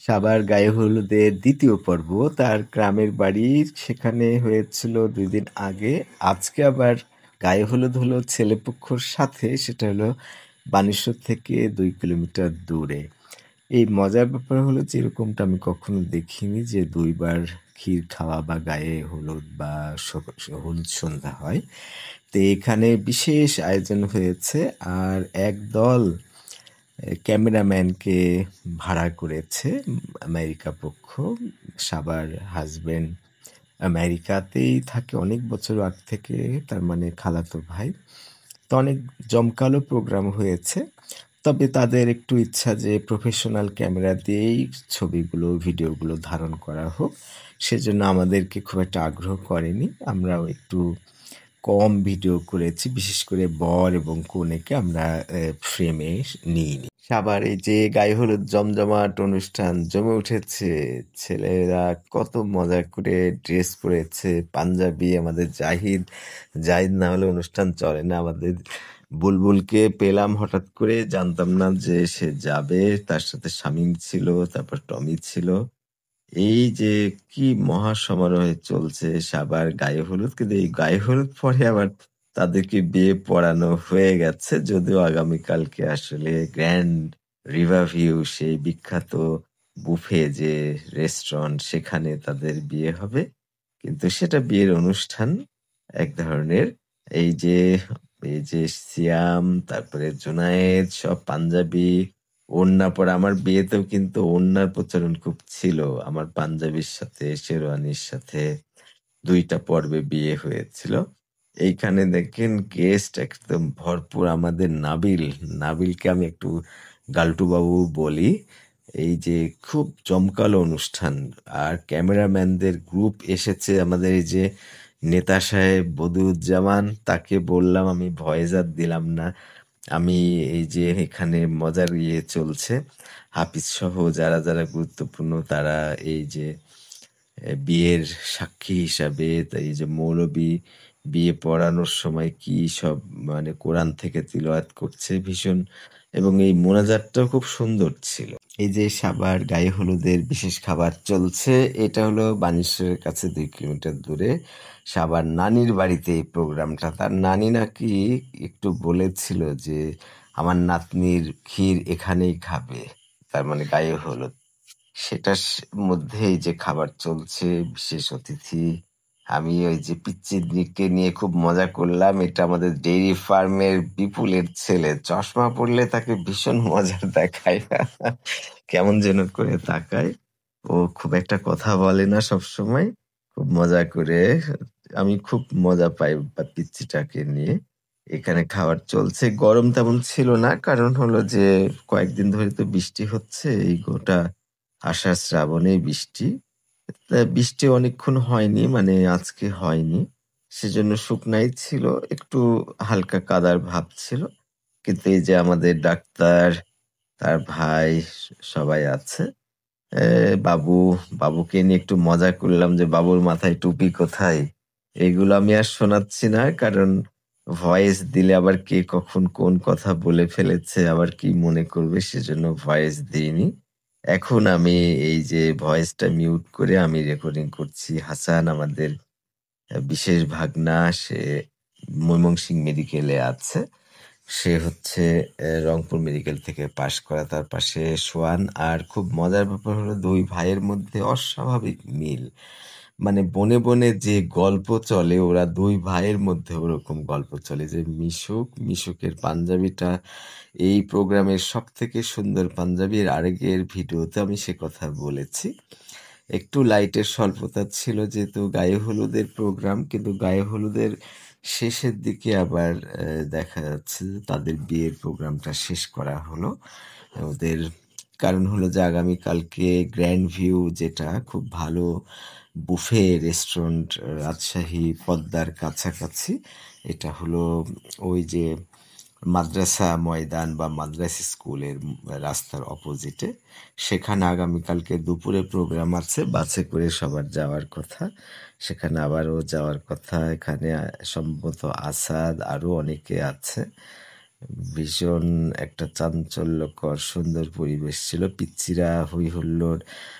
সাবার গায়ে হলুদের ২য় পর্ব। তার গ্রামের বাড়ি সেখানে হয়েছিল ২ দিন আগে। আজকে আবার গায়ে হলুদ হলো ছেলেপক্ষর সাথে, সেটা হলো বানেশ্বর থেকে ২ কিলোমিটার দূরে। এই মজার ব্যাপার হলো যে এরকমটা আমি কখনো দেখিনি যে ২ বার ক্ষীর খাওয়া বা গায়ে হলুদ বা হলুদ সন্ধ্যা হয়। তো এখানে বিশেষ আয়োজন হয়েছে আর একদল ক্যামেরাম্যানকে ভাড়া করেছে আমেরিকা পক্ষ। সাবার হাসব্যান্ড আমেরিকাতেই থাকে অনেক বছর আগ থেকে, তার মানে খালাতো ভাই। তো অনেক জমকালো প্রোগ্রাম হয়েছে। তবে তাদের একটু ইচ্ছা যে প্রফেশনাল ক্যামেরা দিয়েই ছবিগুলো ভিডিওগুলো ধারণ করা হোক, সেজন্য আমাদেরকে খুব একটা আগ্রহ করেনি। আমরাও একটু কম ভিডিও করেছি, বিশেষ করে বর এবং কনেকে আমরা ফ্রেমে নিইনি। সাবার এই যে গায়ে হলুদ জমজমাট অনুষ্ঠান জমে উঠেছে। ছেলেরা কত মজা করে ড্রেস পরেছে, পাঞ্জাবি। আমাদের জাহিদ, জাহিদ না হলে অনুষ্ঠান চলে না। আমাদের বুলবুলকে পেলাম হঠাৎ করে, জানতাম না যে সে যাবে। তার সাথে শামীম ছিল, তারপর টমি ছিল। এই যে কি মহা সমারোহে চলছে সাবার গায়ে হলুদ, কিন্তু এই গায়ে হলুদ পরে আবার তাদেরকে বিয়ে পড়ানো হয়ে গেছে, যদিও আগামীকালকে আসলে গ্র্যান্ড রিভারভিউ, সেই বিখ্যাত বুফে যে রেস্টুরেন্ট, সেখানে তাদের বিয়ে হবে। কিন্তু সেটা বিয়ের অনুষ্ঠান এক ধরনের। এই যে এই যে সিয়াম, তারপরে জুনায়েদ সব পাঞ্জাবি, ওড়না পরা। আমার বিয়েতেও কিন্তু ওড়নার প্রচলন খুব ছিল। আমার পাঞ্জাবির সাথে শেরওয়ানির সাথে ২ টা পর্বে বিয়ে হয়েছিল। এইখানে দেখেন গেস্ট একদম ভরপুর। আমাদের নাবিল, নাবিলকে আমি একটু গাল্টু বাবু বলি। এই যে খুব জমকালো অনুষ্ঠান। আর ক্যামেরাম্যানদের গ্রুপ এসেছে। আমাদের এই যে নেতা সাহেব বদিউজ্জামান, তাকে বললাম আমি ভয়েস আর দিলাম না। আমি এই যে এখানে মজার চলছে, হাফিজ সহ যারা যারা গুরুত্বপূর্ণ তারা এই যে বিয়ের সাক্ষী হিসাবে, এই যে মৌলবি বিয়ে পড়ানোর সময় কি সব মানে কোরআন থেকে তিলাওয়াত করছে ভীষণ, এবং এই মোনাজাতটাও খুব সুন্দর ছিল। এই যে সাবার গায়ে হলুদের বিশেষ খাবার চলছে, এটা হলো বানেশ্বরের কাছে ২ কিলোমিটার দূরে সাবার নানির বাড়িতে এই প্রোগ্রামটা। তার নানি নাকি একটু বলেছিল যে আমার নাতনির ক্ষীর এখানেই খাবে, তার মানে গায়ে হলুদ। সেটার মধ্যেই যে খাবার চলছে, বিশেষ অতিথি। আমি ওই যে পিচ্চিকে নিয়ে খুব মজা করলাম। এটা আমাদের ডেইরি ফার্মের বিপুলের ছেলে। চশমা পরলে তাকে ভীষণ মজার দেখায়। কেমন যেন করে তাকায়। ও খুব একটা কথা বলে না সবসময়। খুব মজা করে। আমি খুব মজা পাই পিচ্চিটাকে নিয়ে। এখানে খাবার চলছে। গরম তেমন ছিল না। কারণ হলো যে কয়েকদিন ধরে তো বৃষ্টি হচ্ছে। এই গোটা আষাঢ় শ্রাবণেই বৃষ্টি। বৃষ্টি অনেকক্ষণ হয়নি, মানে আজকে হয়নি। সেজন্য শুকনাই ছিল। একটু হালকা কাদার ভাব ছিল। কিন্তু এই যে আমাদের ডাক্তার, তার ভাই সবাই আছে। এ বাবু, বাবুকে নিয়ে একটু মজা করলাম যে বাবুর মাথায় টুপি কোথায়? এগুলো আমি আর শোনাচ্ছি না। কারণ ভয়েস দিলে আবার কে কখন কোন কথা বলে ফেলেছে আবার কি মনে করবে, সেজন্য ভয়েস দিইনি। এখন আমি এই যে ভয়েসটা মিউট করে আমি রেকর্ডিং করছি। হাসান আমাদের বিশেষ ভাগনা, সে ময়মনসিংহ মেডিকেলে আছে। সে হচ্ছে রংপুর মেডিকেল থেকে পাশ করা। তার পাশে সোহান। আর খুব মজার ব্যাপার হলো ২ ভাইয়ের মধ্যে অস্বাভাবিক মিল। মানে বনে বনে যে গল্প চলে, ওরা ২ ভাইয়ের মধ্যে ওরকম গল্প চলে। যে মিশুকের পাঞ্জাবিটা এই প্রোগ্রামের সবথেকে সুন্দর পাঞ্জাবি। এর আগের ভিডিওতে আমি সে কথা বলেছি। একটু লাইটের স্বল্পতা ছিল যেহেতু গায়ে হলুদের প্রোগ্রাম, কিন্তু গায়ে হলুদের শেষের দিকে আবার দেখা যাচ্ছে যে তাদের বিয়ের প্রোগ্রামটা শেষ করা হলো ওদের। কারণ হলো যে আগামীকালকে গ্র্যান্ড ভিউ, যেটা খুব ভালো বুফে রেস্টুরেন্ট, রাজশাহী পদ্মার কাছাকাছি। এটা হলো ওই যে মাদ্রাসা ময়দান বা মাদ্রাসা স্কুলের রাস্তার অপোজিটে। সেখানে আগামীকালকে দুপুরে প্রোগ্রাম আছে। বাসে করে সবার যাওয়ার কথা। সেখানে আবারও যাওয়ার কথা। এখানে সম্ভবত আসাদ আরও অনেকে আছে। ভীষণ একটা চাঞ্চল্যকর সুন্দর পরিবেশ ছিল। পিচ্চিরা, হৈ-হুল্লোড়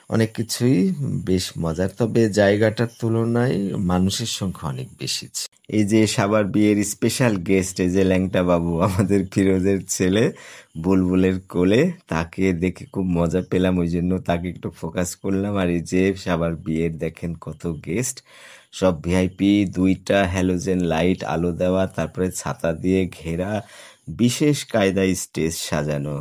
অনেক কিছুই বেশ মজার। তবে জায়গাটার তুলনায় মানুষের সংখ্যা অনেক বেশি এই যে সাবার বিয়ের স্পেশাল গেস্ট এই যে ল্যাংটা বাবু আমাদের ফিরোজের ছেলে বুলবুলের কোলে, তাকে দেখে খুব মজা পেলাম, ওই জন্য তাকে একটু ফোকাস করলাম। আর এই যে সাবার বিয়ের দেখেন কত গেস্ট, সব ভিআইপি, 2টা হ্যালোজেন লাইট আলো দেওয়া, তারপরে ছাতা দিয়ে ঘেরা, বিশেষ কায়দায় স্টেজ সাজানো।